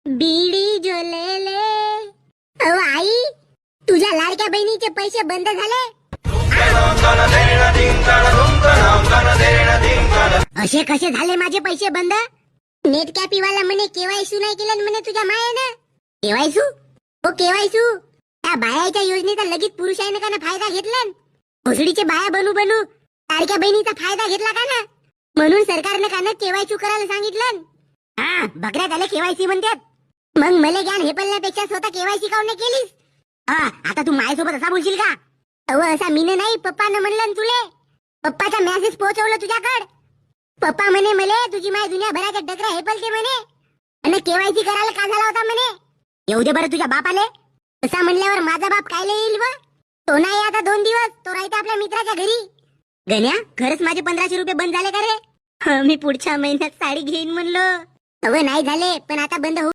बीडी ज्वलेले. अहो आई, तुझ्या लाडक्या बहिणीचे पैसे बंद झाले. असे कसे झाले माझे पैसे बंद? नेट कॅपीवाला म्हणे केवायसी नाही केलं म्हणे तुझ्या मायेनं. केवायसू हो केवायसू. त्या बायाच्या योजनेचा लगेच पुरुषाने का ना फायदा घेतला. भोसडीचे बाया बनू बनू लाडक्या बहिणीचा फायदा घेतला का ना, म्हणून सरकारने का ना केवायसी करायला सांगितलं. हा, बकऱ्या त्याला केवायसी म्हणतात. मग मला ज्ञान हे पडण्यापेक्षा स्वतः केवायसी काऊन नाही केलीस? हा, आता तू माझ्यासोबत असा बोलशील का? अहो असा मीने नाही, पप्पानं म्हणलं तुले. पप्पाचा मेसेज पोहोचवलं तुझ्याकडे. पप्पा म्हणे मले तुझी माय दुनियाभराच्या डकऱ्या हेपलते म्हणे, आणि केवायसी करायला का झाला होता म्हणे. येऊ दे बरं तुझ्या बापाले. तसा म्हणल्यावर माझा बाप कायले येईल व? तो नाही आता 2 दिवस, तो राहते आपल्या मित्राच्या घरी. गण्या, खरंच माझे 1500 रुपये बंद झाले का रे? मी पुढच्या महिन्यात साडी घेईन म्हणलो. अव नाही झाले, पण आता बंद होऊ